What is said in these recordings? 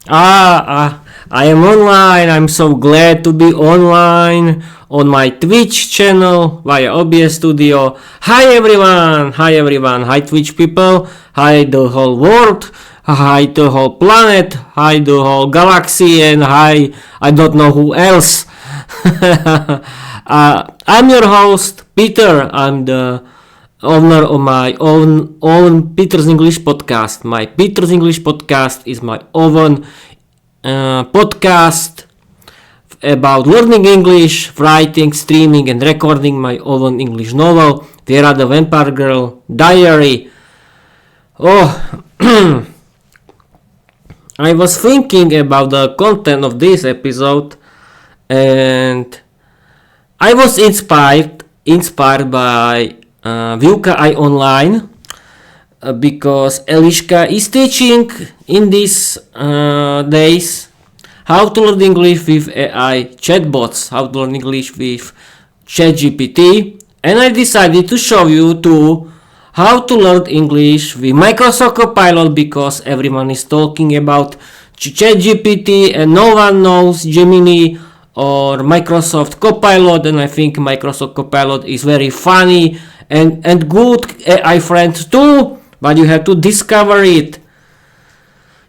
I am online. I'm so glad to be online on my Twitch channel via OBS Studio. Hi everyone! Hi everyone! Hi Twitch people! Hi the whole world! Hi the whole planet! Hi the whole galaxy! And hi, I don't know who else. I'm your host, Peter. I'm the owner of my own Peter's English podcast. My Peter's English podcast is my own podcast about learning English, writing, streaming, and recording my own English novel, Viera the Vampire Diary. Oh, I was thinking about the content of this episode, and I was inspired by Viuka I Online because Eliška is teaching in these days how to learn English with AI chatbots, how to learn English with ChatGPT, and I decided to show you too how to learn English with Microsoft Copilot because everyone is talking about ChatGPT and no one knows Gemini or Microsoft Copilot, and I think Microsoft Copilot is very funny and good AI friend too, but you have to discover it.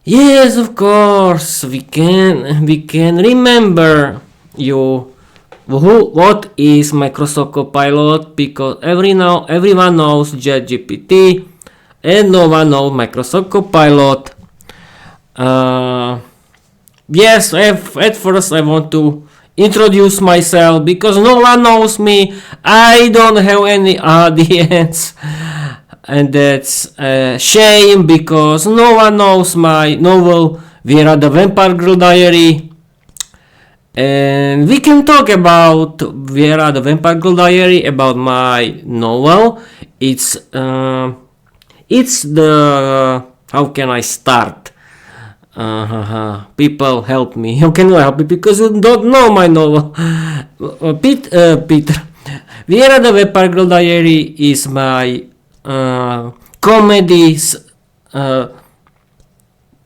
Yes, of course, we can remember what is Microsoft Copilot because everyone knows ChatGPT and no one knows Microsoft Copilot. Yes, at first I want to introduce myself because no one knows me. I don't have any audience, and that's a shame because no one knows my novel Viera the Vampire Diary. And we can talk about Viera the Vampire Diary, about my novel. It's the how can I start? People help me. How can you help me? Because you don't know my novel. Peter. Viera the Vampire Diary is my comedies.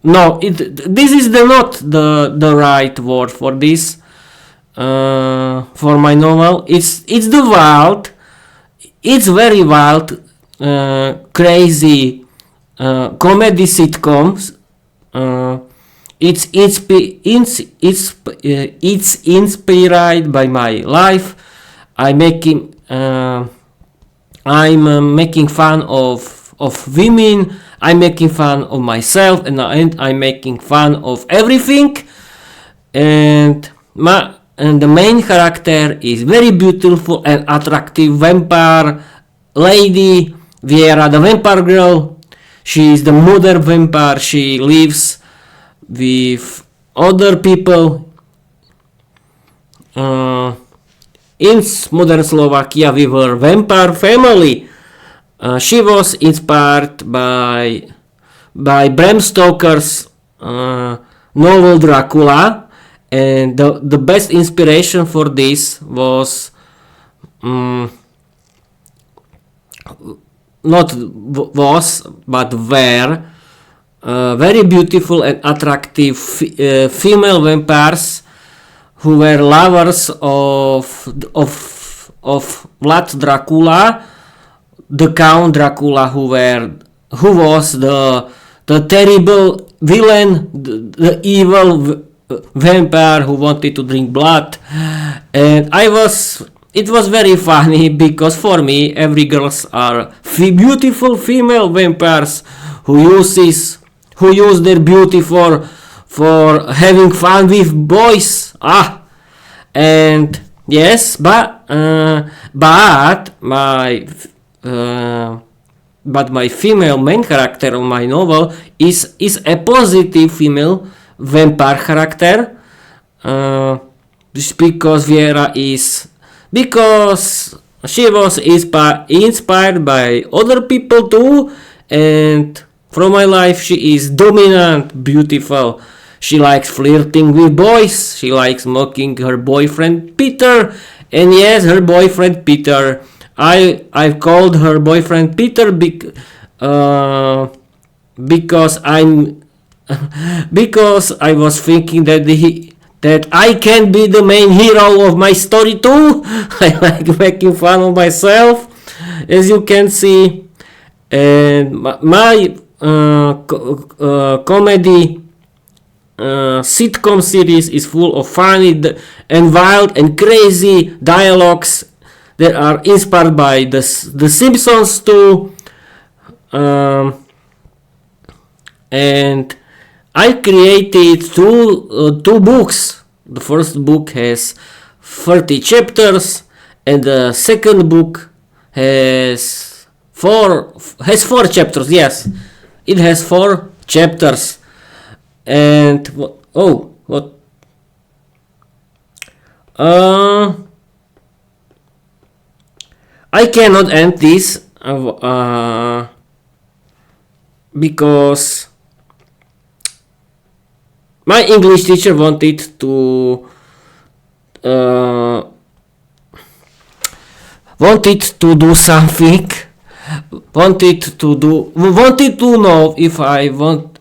This is not the right word for this. For my novel, it's the wild. It's very wild, crazy comedy sitcoms. It's inspired by my life. I'm making fun of women. I'm making fun of myself, and I'm making fun of everything. And the main character is very beautiful and attractive vampire lady, Viera the Vampire Girl. She is the mother vampire. She lives with other people in modern Slovakia with her vampire family. She was inspired by Bram Stoker's novel Dracula, and the best inspiration for this was were very beautiful and attractive female vampires who were lovers of Vlad Dracula, the Count Dracula, who was the terrible villain, the evil vampire who wanted to drink blood. And it was very funny because for me every girls are beautiful female vampires who use their beauty for having fun with boys. And yes, but my female main character of my novel is a positive female vampire character, because she was inspired by other people too, and from my life she is dominant, beautiful. She likes flirting with boys. She likes mocking her boyfriend Peter, and yes, her boyfriend Peter. I've called her boyfriend Peter because I'm because I was thinking that I can be the main hero of my story too. I like making fun of myself, as you can see, and my comedy sitcom series is full of funny and wild and crazy dialogues that are inspired by the Simpsons too. And I created two books. The first book has 30 chapters, and the second book has four chapters. Yes, it has 4 chapters. And what? I cannot end this because my English teacher wanted to do something. Wanted to know if I want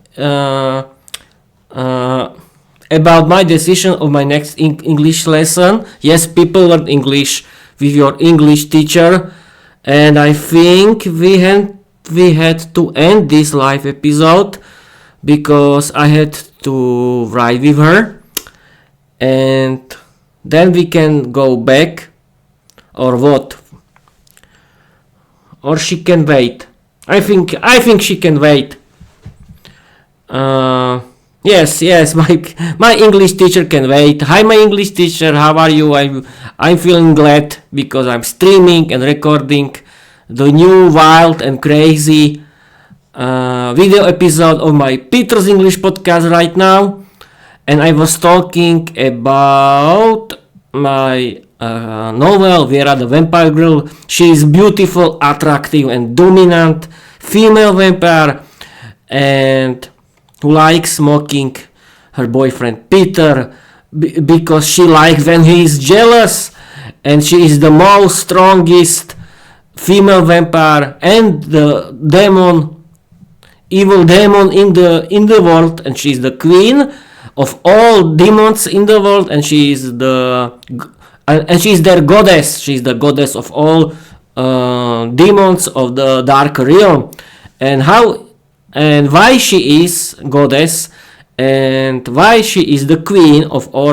about my decision of my next English lesson. Yes, people learn English with your English teacher, and I think we had to end this live episode because I had to write with her, and then we can go back, or what? Or she can wait. I think she can wait. Yes, my English teacher can wait. Hi, my English teacher, how are you? I'm feeling glad because I'm streaming and recording the new wild and crazy video episode of my Peter's English podcast right now, and I was talking about my novel Viera the Vampire Girl. She is beautiful, attractive, and dominant female vampire, and who likes mocking her boyfriend Peter because she likes when he is jealous, and she is the most strongest female vampire and the evil demon in the world, and she is the queen of all demons in the world, and she is their goddess. She is the goddess of all demons of the dark realm, and why she is goddess, and why she is the queen of all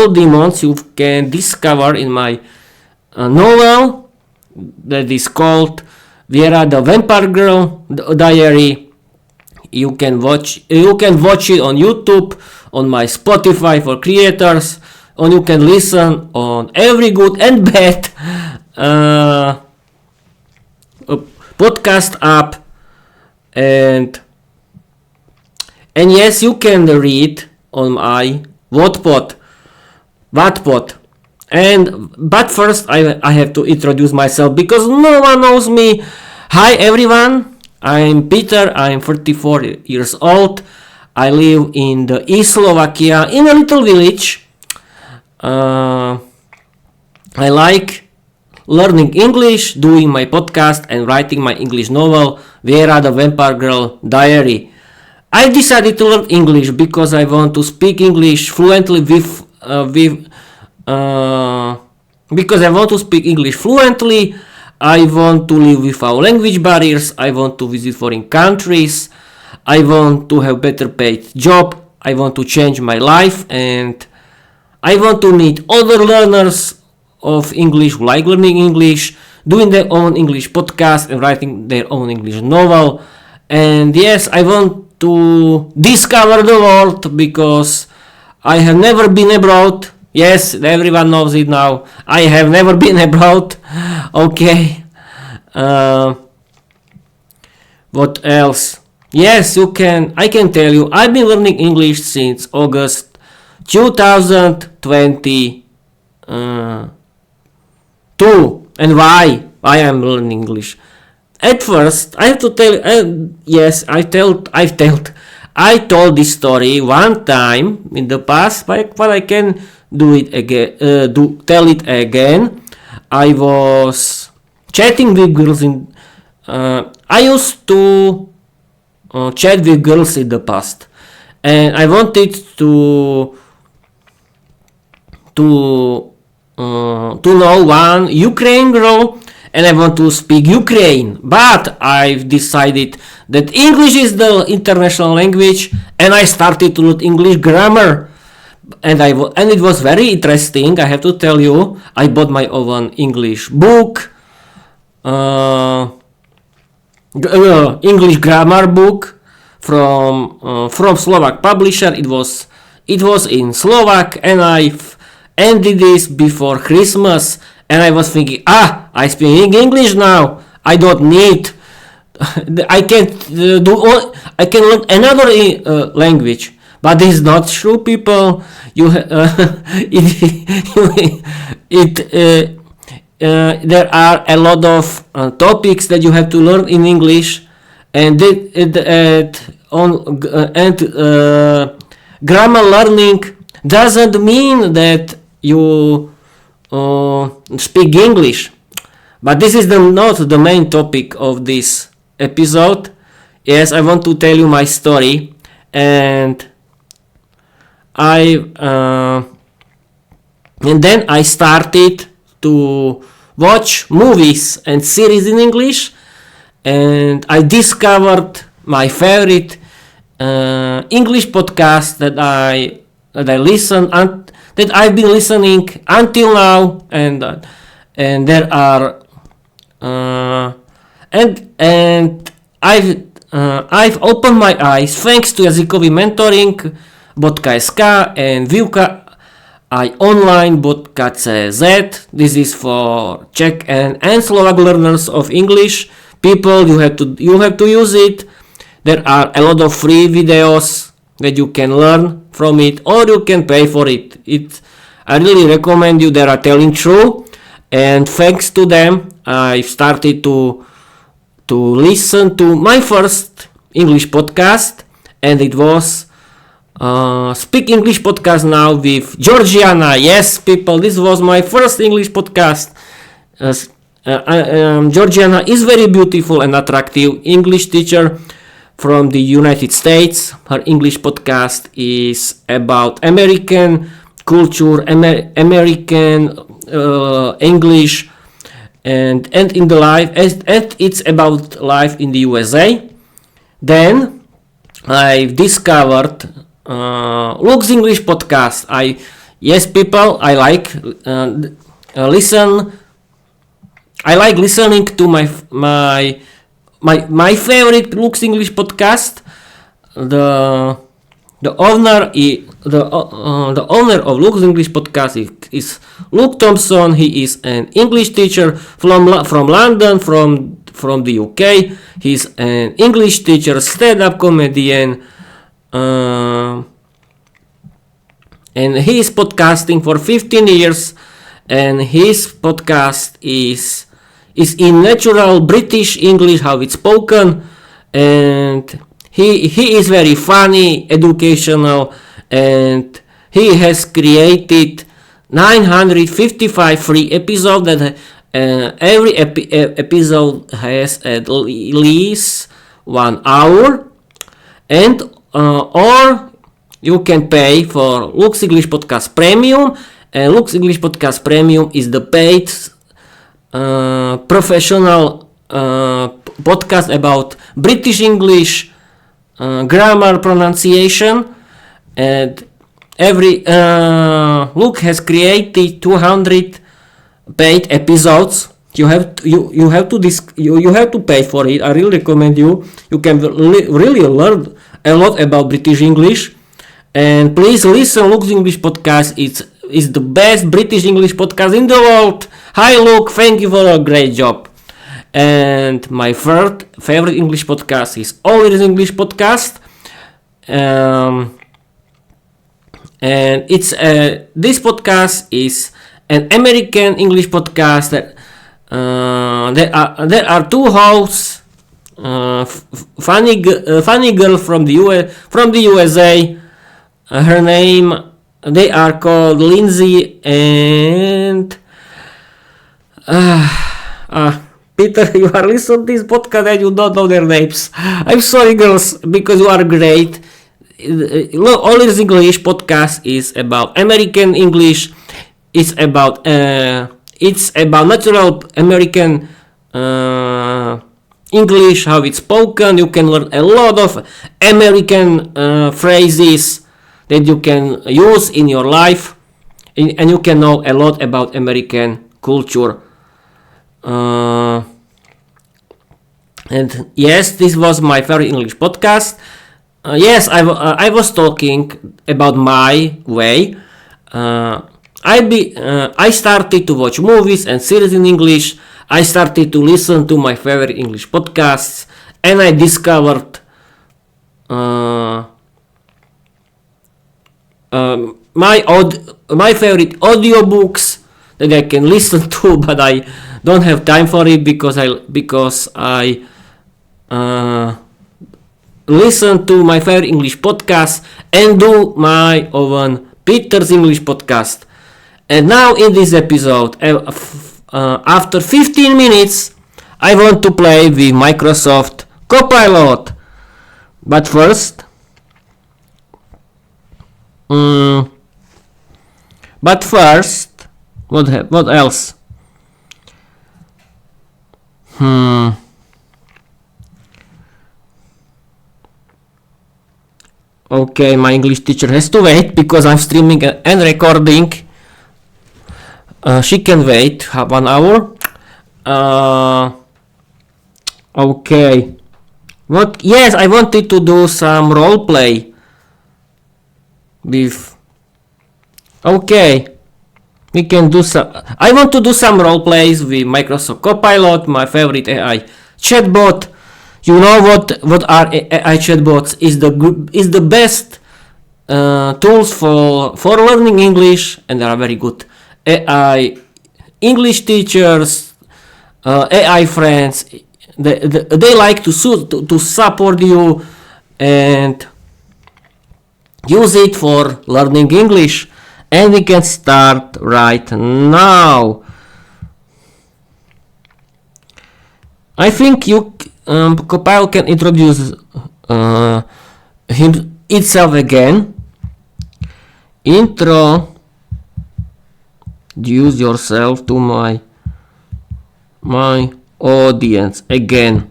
demons you can discover in my novel that is called Viera the Vampire Girl Diary. You can watch it on YouTube, on my Spotify for creators, or you can listen on every good and bad podcast app, and yes, you can read on my Wattpad. But first I have to introduce myself because no one knows me. Hi everyone, I'm Peter. I'm 34 years old. I live in the East Slovakia in a little village. I like learning English, doing my podcast, and writing my English novel Viera the Vampire Girl Diary. I decided to learn English because I want to speak English fluently because I want to speak English fluently. I want to live without language barriers. I want to visit foreign countries. I want to have better paid job. I want to change my life, and I want to meet other learners of English who like learning English, doing their own English podcast and writing their own English novel. And yes, I want to discover the world because I have never been abroad. Yes, everyone knows it now. I have never been abroad. Okay. What else? Yes, I can tell you, I've been learning English since August 2022. And why I'm learning English? At first, I have to tell. Yes, I told this story one time in the past, but I can do it again. Tell it again. I was chatting with girls in. I used to chat with girls in the past, and I wanted to know one Ukraine girl, and I want to speak Ukraine, but I've decided that English is the international language, and I started to learn English grammar, and it was very interesting. I have to tell you, I bought my own English book, English grammar book from Slovak publisher. It was in Slovak, and I've ended this before Christmas, and I was thinking, I speak English now. I don't need. I can learn another language, but this is not true, people. There are a lot of topics that you have to learn in English, and grammar learning doesn't mean that you speak English. But this is not the main topic of this episode. Yes, I want to tell you my story, and then I started to watch movies and series in English, and I discovered my favorite English podcast that I've been listening until now, and there are I've opened my eyes thanks to jazykový mentoring.sk and Viera online.cz. This is for Czech and Slovak learners of English. People, you have to use it. There are a lot of free videos that you can learn from it, or you can pay for it. I really recommend you. They are telling true, and thanks to them, I started to listen to my first English podcast, and it was Speak English podcast now with Georgiana. Yes, people, this was my first English podcast. Georgiana is very beautiful and attractive English teacher from the United States. Her English podcast is about American culture, American English, and in the life, and it's about life in the USA. Then I discovered Luke's English podcast. People, I like listening to my favorite Luke's English podcast. The owner of Luke's English podcast is Luke Thompson. He is an English teacher from London, from the UK. He's an English teacher, stand-up comedian, and he is podcasting for 15 years, and his podcast is in natural British English, how it's spoken, and he is very funny, educational, and he has created 955 free episodes that every episode has at least 1 hour, and or you can pay for Luke's English Podcast Premium, and Luke's English Podcast Premium is the paid professional podcast about British English, grammar, pronunciation, and Luke has created 200 paid episodes. You have to pay for it. I really recommend you. You can really learn a lot about British English. And please listen Luke's English podcast. It's the best British English podcast in the world. Hi Luke, thank you for a great job. And my third favorite English podcast is Always English podcast. And it's this podcast is an American English podcast that there are two hosts, funny girl from the USA. Her name, they are called Lindsay and Peter, you are listening to this podcast and you don't know their names. I'm sorry, girls, because you are great. All this English podcast is about American English. It's about natural American English, how it's spoken. You can learn a lot of American phrases that you can use in your life, and you can know a lot about American culture. And yes, this was my very English podcast. Yes, I was talking about my way. I started to watch movies and series in English. I started to listen to my favorite English podcasts, and I discovered my favorite audiobooks that I can listen to, but I don't have time for it because I listen to my favorite English podcast and do my own Peter's English podcast. And now in this episode, after 15 minutes, I want to play with Microsoft Copilot. But first, what else? Okay, my English teacher has to wait because I'm streaming and recording. She can wait 1 hour. Okay. What? Yes, I wanted to do some role play with. Okay, we can do some. I want to do some role plays with Microsoft Copilot, my favorite AI chatbot. You know what are AI chatbots? Is the best tools for learning English, and they are very good. AI English teachers, AI friends, they like to support you and use it for learning English. And we can start right now. I think Copilot can introduce itself again. Introduce yourself to my audience again.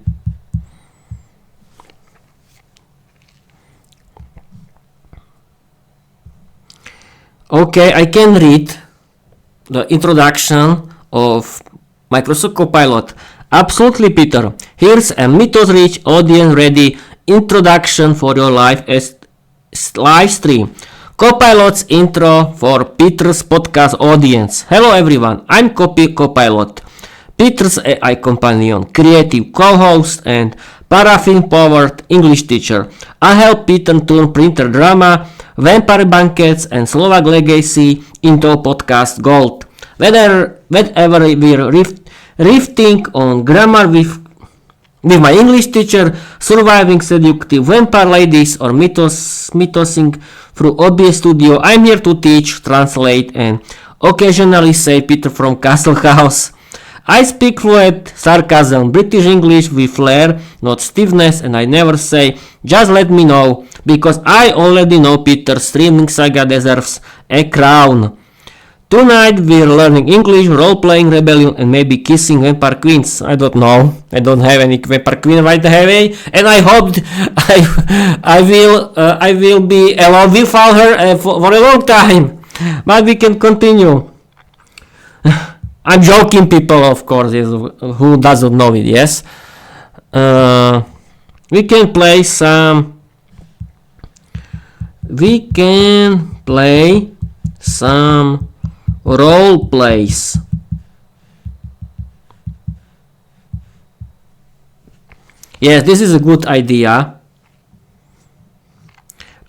Okay, I can read the introduction of Microsoft Copilot. Absolutely, Peter. Here's a Mythos-rich, audience-ready introduction for your live stream. Copilot's intro for Peter's podcast audience. Hello everyone, I'm Copilot, Peter's AI companion, creative co-host, and paraffin-powered English teacher. I help Peter turn printer drama, vampire banquets, and Slovak legacy into podcast gold. Whenever we're rifting on grammar with my English teacher, surviving seductive vampire ladies, or mythosing through OBS Studio, I'm here to teach, translate, and occasionally say Peter from Castle House. I speak fluent sarcasm, British English with flair, not stiffness, and I never say, just let me know, because I already know Peter's streaming saga deserves a crown. Tonight we're learning English, role-playing rebellion, and maybe kissing vampire queens. I don't know. I don't have any vampire queen right away, and I hope I will be alone without her for a long time. But we can continue. I'm joking, people, of course, who doesn't know it, yes? We can play some role plays. Yes, this is a good idea.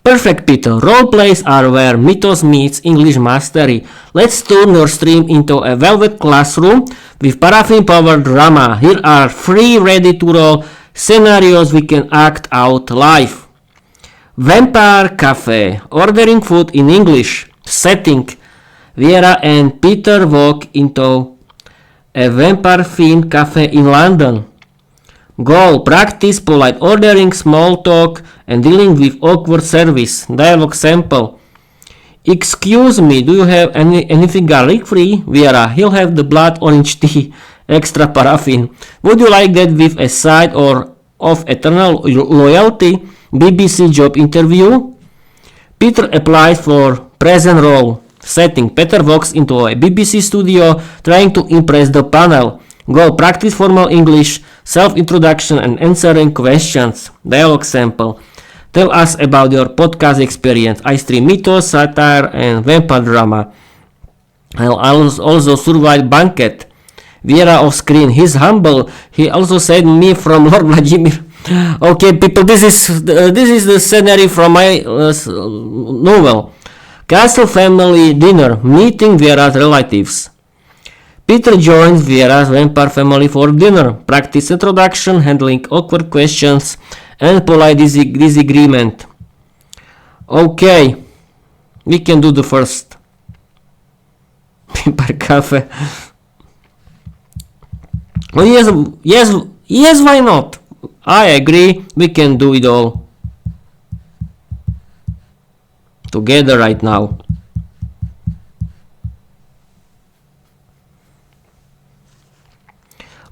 Perfect, Peter. Role plays are where Mythos meets English mastery. Let's turn your stream into a velvet classroom with paraffin-powered drama. Here are 3 ready-to-roll scenarios we can act out live. Vampire Cafe. Ordering food in English. Setting. Viera and Peter walk into a vampire-themed cafe in London. Goal: practice polite ordering, small talk, and dealing with awkward service. Dialogue sample. Excuse me, do you have anything garlic free? Viera, he'll have the blood orange tea, extra paraffin. Would you like that with a side or of eternal loyalty? BBC job interview. Peter applies for present role. Setting: Peter walks into a BBC studio trying to impress the panel. Goal: practice formal English, self-introduction and answering questions. Dialogue sample. Tell us about your podcast experience. I stream Mythos, satire, and vampire drama. I'll also survive banquet. Viera off screen. He's humble. He also saved me from Lord Vladimir. Okay, people, this is the scenery from my novel. Castle family dinner. Meeting Viera's relatives. Peter joins Viera's vampire family for dinner. Practice introduction, handling awkward questions, and polite disagreement. Okay, we can do the first. Vampire cafe. Oh yes, why not? I agree, we can do it all together right now.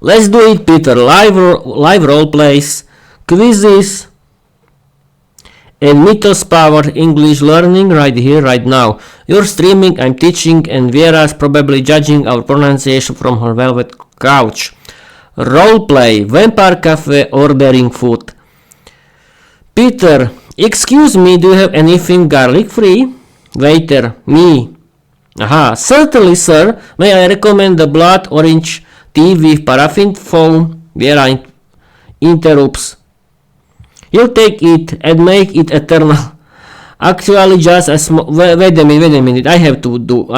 Let's do it, Peter. Live role plays, quizzes, and Mythos powered English learning right here, right now. You're streaming, I'm teaching, and Viera's probably judging our pronunciation from her velvet couch. Roleplay, Vampire Cafe, ordering food. Peter, excuse me, do you have anything garlic free? Waiter, me. Aha, certainly, sir. May I recommend the blood orange tea with paraffin foam? Viera interrupts. You'll take it and make it eternal. Actually, just a small. Wait a minute. I have to do.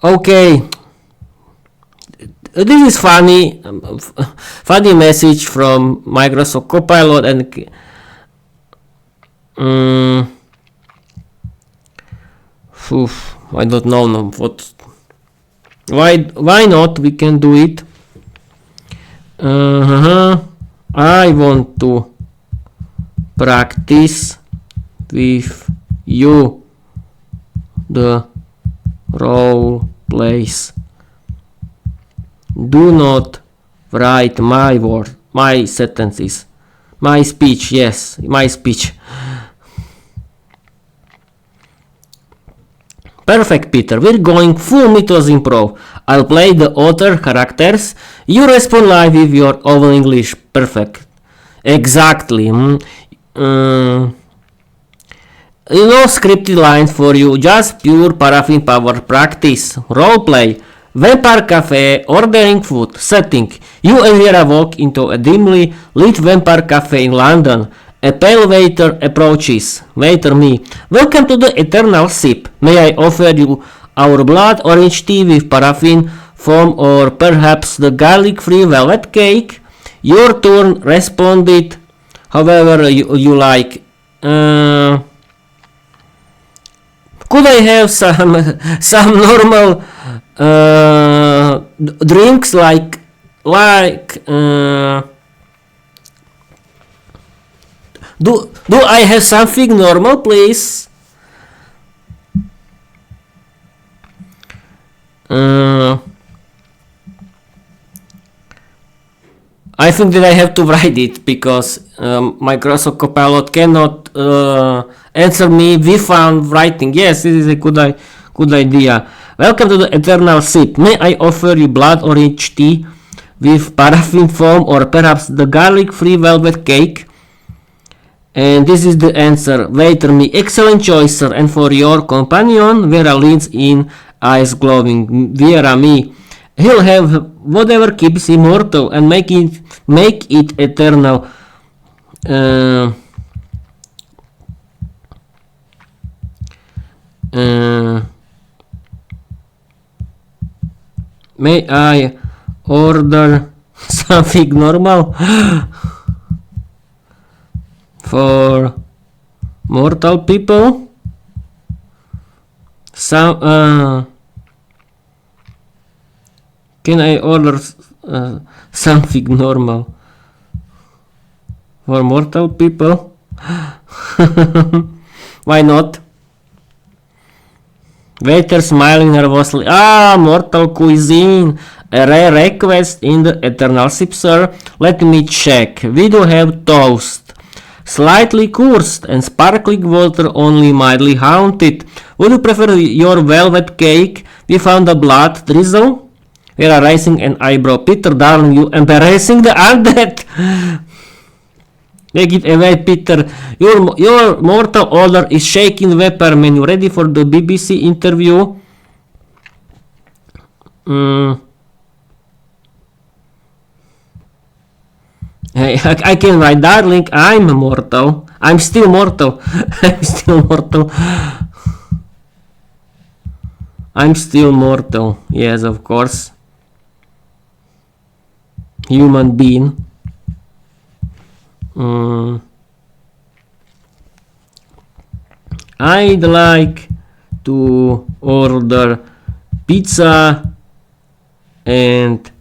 Okay. This is funny. Funny message from Microsoft Copilot and. I don't know what. Why not? We can do it. I want to practice with you the role plays. Do not write my sentences. My speech, yes, my speech. Perfect, Peter. We're going full Mythos improv. I'll play the author characters. You respond live with your own English. Perfect. Exactly. No scripted lines for you. Just pure paraffin powered practice. Roleplay. Vampire Cafe. Ordering food. Setting. You and Viera walk into a dimly lit vampire cafe in London. A pale waiter approaches. Waiter, me. Welcome to the Eternal Sip. May I offer you our blood orange tea with paraffin foam or perhaps the garlic-free velvet cake? Your turn, responded however you like. Could I have some normal drinks like Do I have something normal, please? I think that I have to write it because Microsoft Copilot cannot answer me. We found writing. Yes, this is a good idea. Welcome to the Eternal Sip. May I offer you blood orange tea with paraffin foam or perhaps the garlic-free velvet cake? And this is the answer. Waiter, me. Excellent choice, sir. And for your companion, Viera leans in, eyes glowing. Viera, me. He'll have whatever keeps him immortal and make it eternal. May I order something normal? For mortal people? Some can I order something normal for mortal people? Why not? Waiter smiling nervously. Ah, mortal cuisine. A rare request in the Eternal Ship, sir. Let me check. We do have toast. Slightly cursed and sparkling water only mildly haunted. Would you prefer your velvet cake? We found a blood drizzle. We are raising an eyebrow. Peter, darling, you embarrassing the undead. They give away, Peter. Your mortal order is shaking vapor. Man, you ready for the BBC interview? I can write, darling, I'm mortal. I'm still mortal. I'm still mortal. I'm still mortal. Yes, of course. Human being. I'd like to order pizza and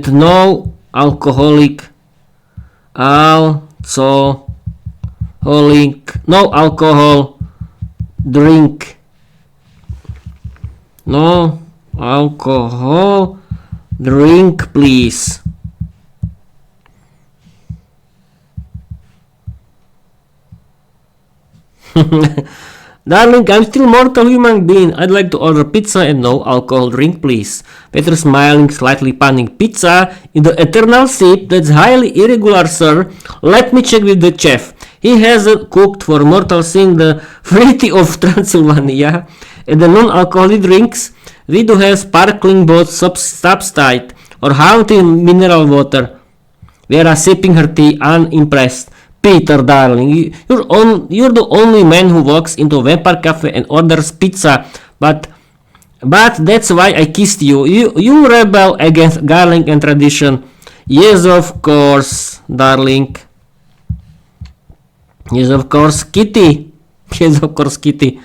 no alcoholic no alcohol drink. No alcohol drink, please. Darling, I'm still mortal human being. I'd like to order pizza and no alcohol drink, please. Peter smiling, slightly panning. Pizza in the Eternal Ship? That's highly irregular, sir. Let me check with the chef. He hasn't cooked for mortals in the variety of Transylvania. And the non-alcoholic drinks, we do have sparkling both subside or haunting mineral water. Viera sipping her tea, unimpressed. Peter, darling, you're the only man who walks into a vampire cafe and orders pizza, but that's why I kissed you. You rebel against garlic and tradition. Yes, of course, darling. Yes, of course, Kitty. Yes, of course, Kitty.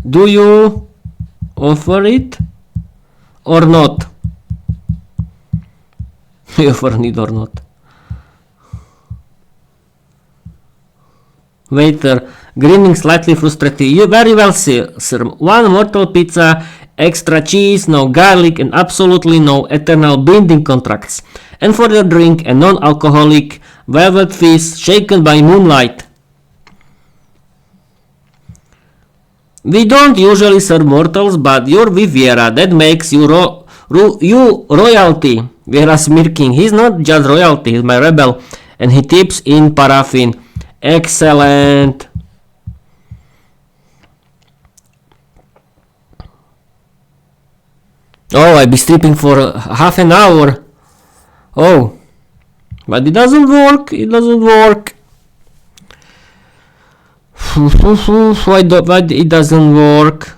Do you offer it or not? You offer it or not? Waiter, grinning slightly frustrated. You very well, sir. One mortal pizza, extra cheese, no garlic, and absolutely no eternal binding contracts. And for your drink, a non-alcoholic velvet fish shaken by moonlight. We don't usually serve mortals, but you're with Viera. That makes you royalty. Viera smirking. He's not just royalty, he's my rebel. And he tips in paraffin. Excellent. Oh, I'll be sleeping for half an hour. Oh, but it doesn't work. It doesn't work. Why it doesn't work?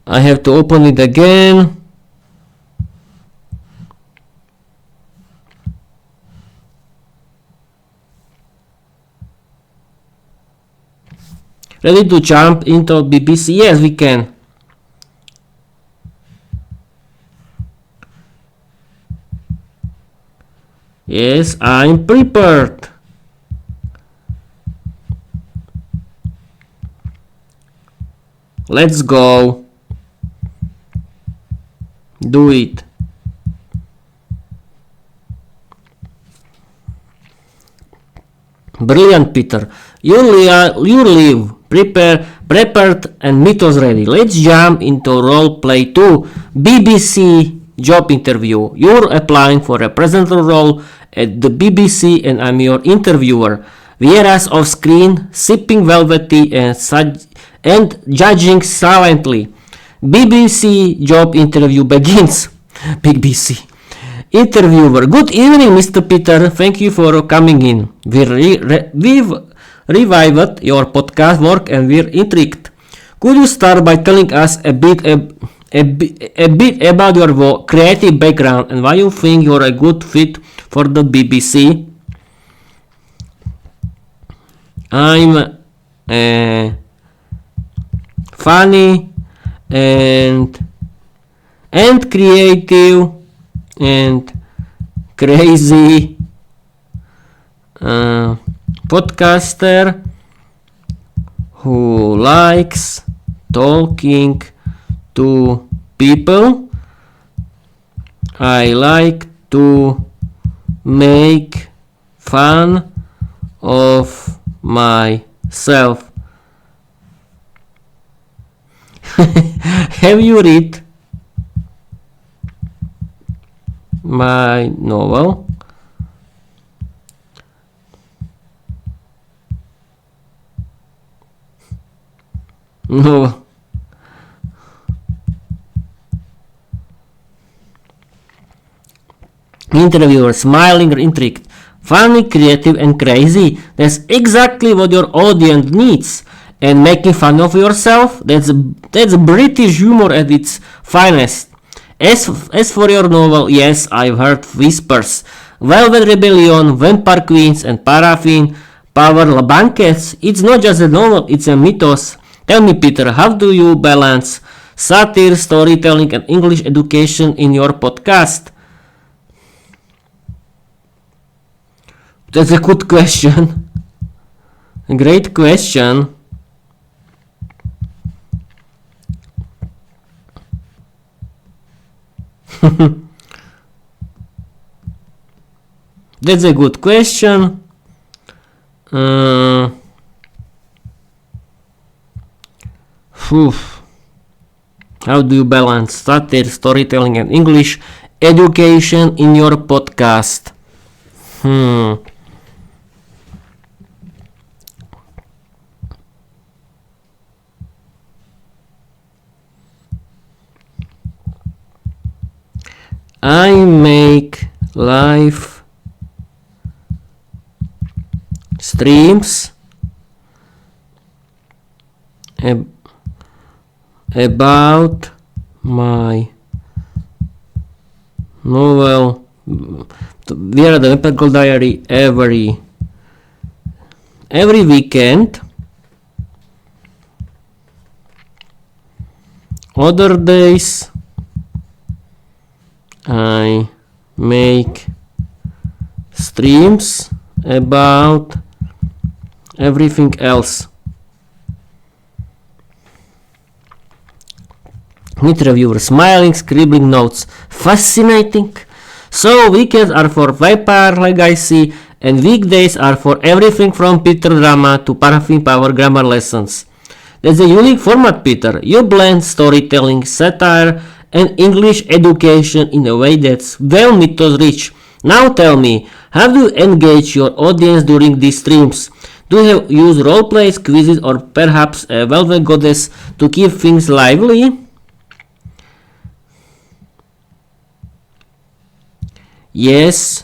I have to open it again. Ready to jump into BBC? Yes, we can. Yes, I'm prepared. Let's go. Do it. Brilliant, Peter. You live. Prepared and Mythos ready. Let's jump into role play 2. BBC job interview. You're applying for a presenter role at the BBC and I'm your interviewer. Viera's off screen, sipping velvet tea and judging silently. BBC job interview begins. BBC. Interviewer. Good evening, Mr. Peter. Thank you for coming in. We've revived your podcast work and we're intrigued. Could you start by telling us a bit about your creative background and why you think you're a good fit for the BBC? I'm funny and creative and crazy podcaster who likes talking to people. I like to make fun of myself. Have you read my novel? No. Interviewer, smiling or intrigued. Funny, creative and crazy. That's exactly what your audience needs. And making fun of yourself, that's British humor at its finest. As for your novel, yes, I've heard whispers. Velvet Rebellion, Vampire Queens and Paraffin-powered Banquets. It's not just a novel, it's a mythos. Tell me, Peter, how do you balance satire, storytelling and English education in your podcast? That's a good question. A great question. That's a good question. How do you balance satire, storytelling and English education in your podcast? I make live streams about my novel Viera the Vampire Goddess diary every weekend. Other days I make streams about everything else. Interviewer, smiling, scribbling notes. Fascinating. So weekends are for Vampire Legacy and weekdays are for everything from Peter drama to paraffin-powered grammar lessons. That's a unique format, Peter. You blend storytelling, satire and English education in a way that's well mythos rich. Now tell me, how do you engage your audience during these streams? Do you use roleplays, quizzes or perhaps a Velvet Goddess to keep things lively? Yes,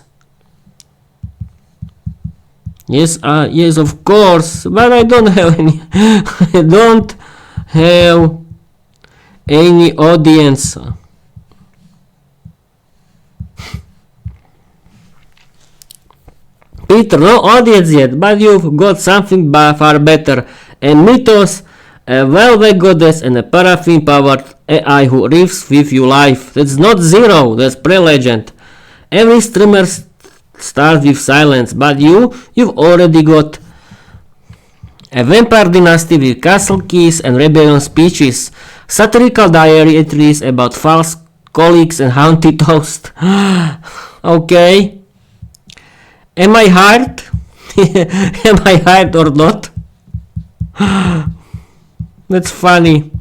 of course, but I don't have any. I don't have any audience. Peter, no audience yet, but you've got something far better. A Mythos, a Velvet Goddess, and a paraffin-powered AI who lives with you live. That's not zero, that's pre-legend. Every streamer starts with silence, but you've already got a vampire dynasty with castle keys and rebellion speeches, satirical diary entries about false colleagues and haunted toast. Okay. Am I hired? Am I hired or not? That's funny.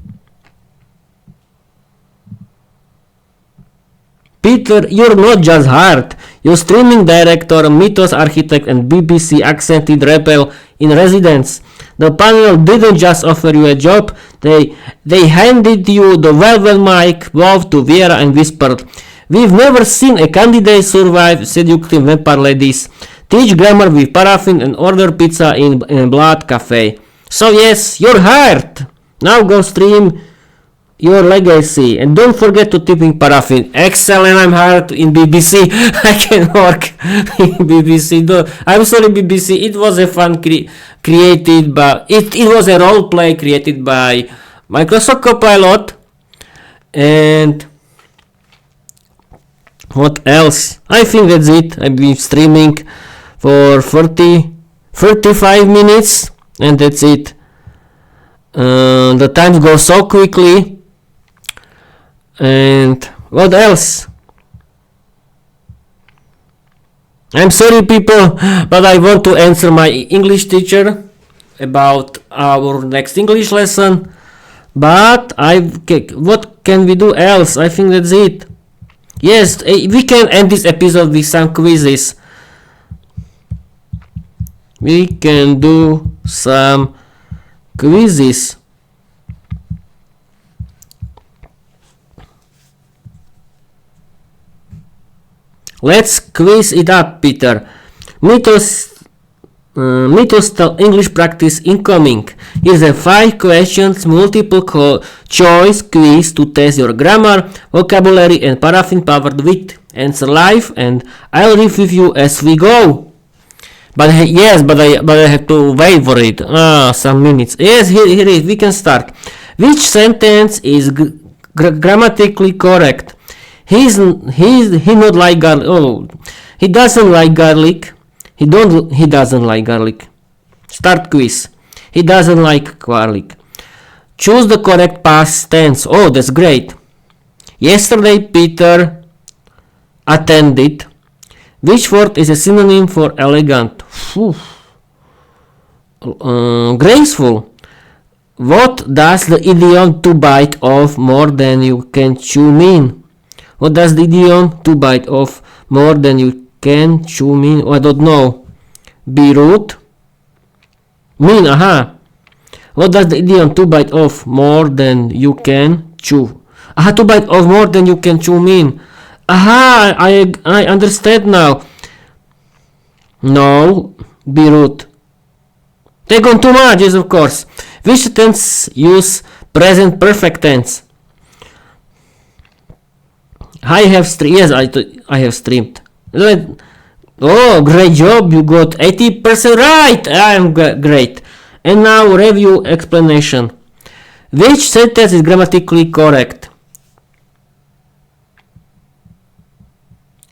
Peter, you're not just hard, Your streaming director, Mythos architect, and BBC accented rebel in residence. The panel didn't just offer you a job, they handed you the velvet mic, bowed to Viera and whispered, "We've never seen a candidate survive seductive vampire ladies. Teach grammar with paraffin and order pizza in a blood cafe. So yes, you're hired! Now go stream your legacy and don't forget to tip in paraffin." Excellent, I'm hired in BBC. I can work in BBC. I'm sorry BBC, it was a fun created by it was a role play created by Microsoft Copilot. And what else? I think that's it. I've been streaming for 35 minutes and that's it. The time goes so quickly. And what else? I'm sorry people, but I want to answer my English teacher about our next English lesson. But what can we do else? I think that's it. Yes, we can end this episode with some quizzes. We can do some quizzes. Let's quiz it up, Peter. Mythos English practice incoming. Is a 5 questions multiple choice quiz to test your grammar, vocabulary, and paraffin-powered wit. Answer live, and I'll review you as we go. But I have to wait for it. Some minutes. Yes, here it is. We can start. Which sentence is grammatically correct? He not like garlic. Oh, he doesn't like garlic. He doesn't like garlic. Start quiz. He doesn't like garlic. Choose the correct past tense. Oh, that's great. Yesterday Peter attended. Which word is a synonym for elegant? Graceful. What does the idiom to bite off more than you can chew mean? What does the idiom to bite off more than you can chew mean? Oh, I don't know. Be rude. Mean, What does the idiom to bite off more than you can chew? To bite off more than you can chew mean? I understand now. No, be rude. Take on too much, yes, of course. Which tense use present perfect tense? I have streamed. Oh, great job, you got 80% right. I am great. And now review explanation. Which sentence is grammatically correct?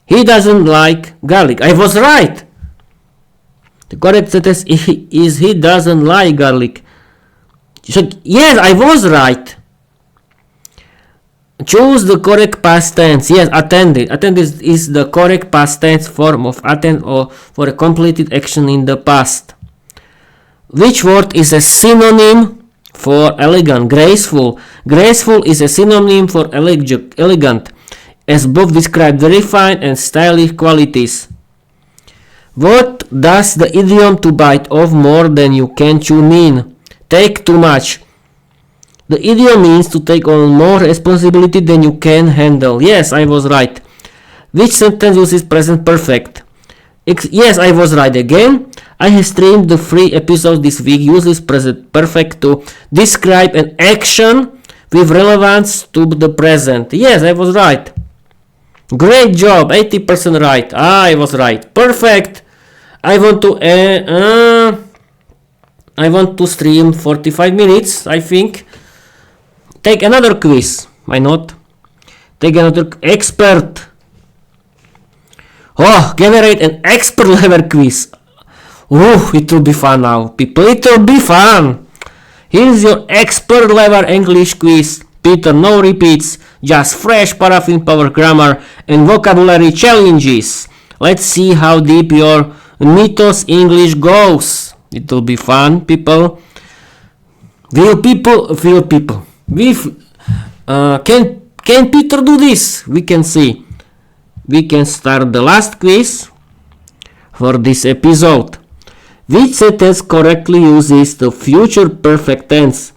He doesn't like garlic. I was right. The correct sentence is he doesn't like garlic. So, yes, I was right. Choose the correct past tense. Yes, attended. Attended is the correct past tense form of attend or for a completed action in the past. Which word is a synonym for elegant? Graceful. Graceful is a synonym for elegant, as both describe very fine and stylish qualities. What does the idiom to bite off more than you can chew mean? Take too much. The idiom means to take on more responsibility than you can handle. Yes, I was right. Which sentence uses present perfect? Yes, I was right again. I have streamed the 3 episodes this week. Uses present perfect to describe an action with relevance to the present. Yes, I was right. Great job, 80% right. I was right. Perfect. I want to stream 45 minutes, I think. Take another quiz. Why not? Take another expert. Oh, generate an expert level quiz. Oh, it will be fun now, people. It will be fun. Here's your expert level English quiz. Peter, no repeats, just fresh paraffin-powered grammar and vocabulary challenges. Let's see how deep your Mythos English goes. It will be fun, people. Will people. Can Peter do this? We can see. we can start the last quiz for this episode. Which sentence correctly uses the future perfect tense?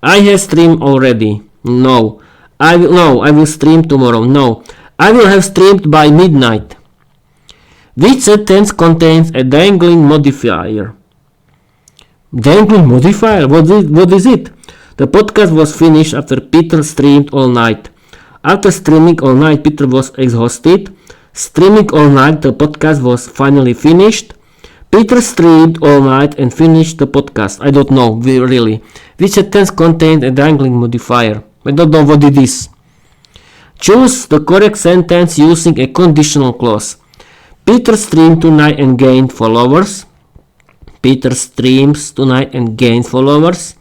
I have streamed already. No. I will stream tomorrow. No. I will have streamed by midnight. Which sentence contains a dangling modifier? Dangling modifier? What is it? The podcast was finished after Peter streamed all night. After streaming all night, Peter was exhausted. Streaming all night, the podcast was finally finished. Peter streamed all night and finished the podcast. I don't know, really. Which sentence contained a dangling modifier? I don't know what it is. Choose the correct sentence using a conditional clause. Peter streamed tonight and gained followers. Peter streams tonight and gains followers.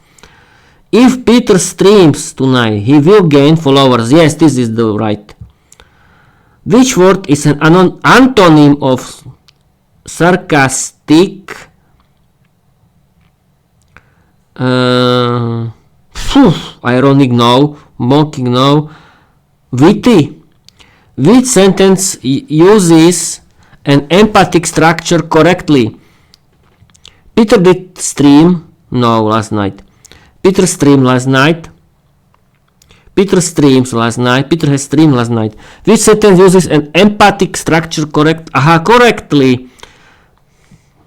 If Peter streams tonight, he will gain followers. Yes, this is the right. Which word is an antonym of sarcastic? Ironic, no. Mocking, no. Witty. Which sentence uses an emphatic structure correctly? Peter did stream. No, last night. Peter streamed last night. Peter streams last night. Peter has streamed last night. Which sentence uses an emphatic structure correctly?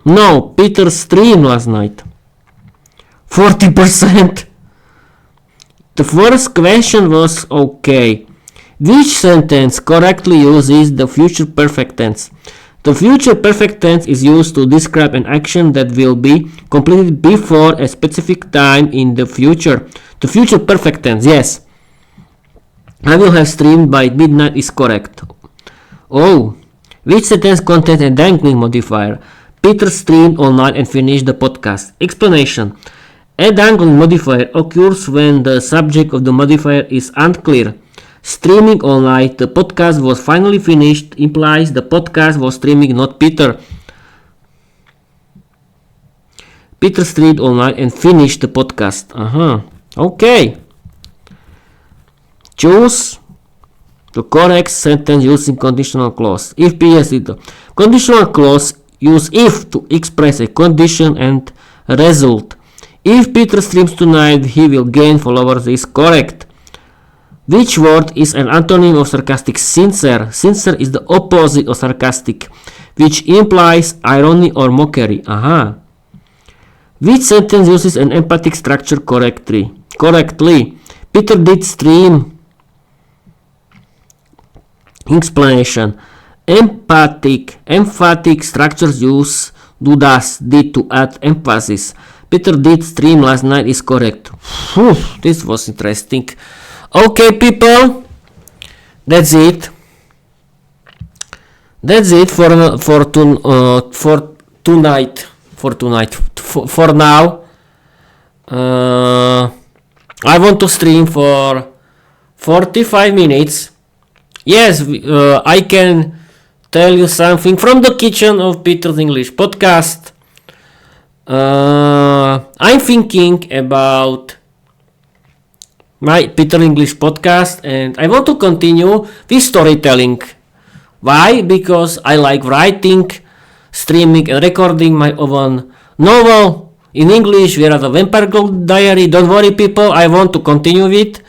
No, Peter streamed last night. 40%. The first question was okay. Which sentence correctly uses the future perfect tense? The future perfect tense is used to describe an action that will be completed before a specific time in the future. The future perfect tense, yes. I will have streamed by midnight is correct. Oh, which sentence contains a dangling modifier? Peter streamed all night and finished the podcast. Explanation. A dangling modifier occurs when the subject of the modifier is unclear. Streaming all night, the podcast was finally finished, implies the podcast was streaming, not Peter. Peter streamed all night and finished the podcast. Okay. Choose the correct sentence using conditional clause. If PS is the conditional clause, use if to express a condition and a result. If Peter streams tonight, he will gain followers is correct. Which word is an antonym of sarcastic? Sincere. Sincere is the opposite of sarcastic, which implies irony or mockery. Which sentence uses an emphatic structure correctly? Peter did stream. Explanation. Emphatic structures did to add emphasis. Peter did stream last night is correct. This was interesting. Okay, people, that's it. That's it for tonight. For now, I want to stream for 45 minutes. Yes, I can tell you something from the kitchen of Peter's English podcast. I'm thinking about my Peter English podcast and I want to continue with storytelling. Why? Because I like writing, streaming and recording my own novel in English, Viera the Vampire Diary. Don't worry, people, I want to continue it.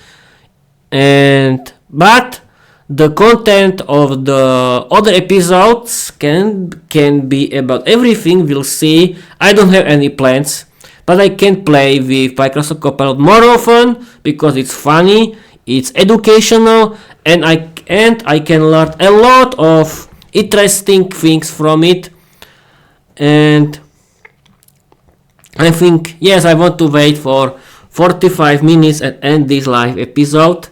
But the content of the other episodes can be about everything. We'll see. I don't have any plans. But I can play with Microsoft Copilot more often because it's funny, it's educational, and I can learn a lot of interesting things from it. And I think, yes, I want to wait for 45 minutes and end this live episode.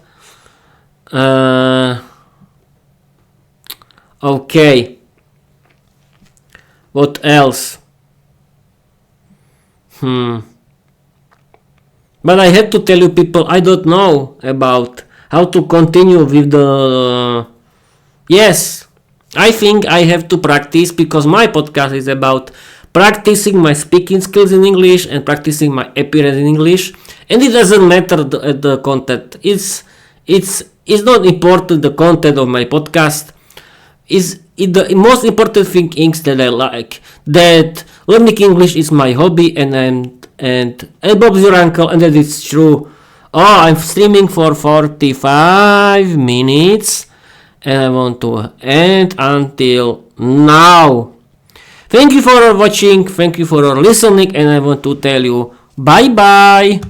Okay. What else? But I have to tell you, people, I don't know about how to continue with the... Yes, I think I have to practice because my podcast is about practicing my speaking skills in English and practicing my appearance in English. And it doesn't matter the content. It's not important, the content of my podcast. is the most important thing is that I like. That learning English is my hobby, and Bob's your uncle, and that is true. Oh, I'm streaming for 45 minutes, and I want to end until now. Thank you for watching, thank you for listening, and I want to tell you bye bye.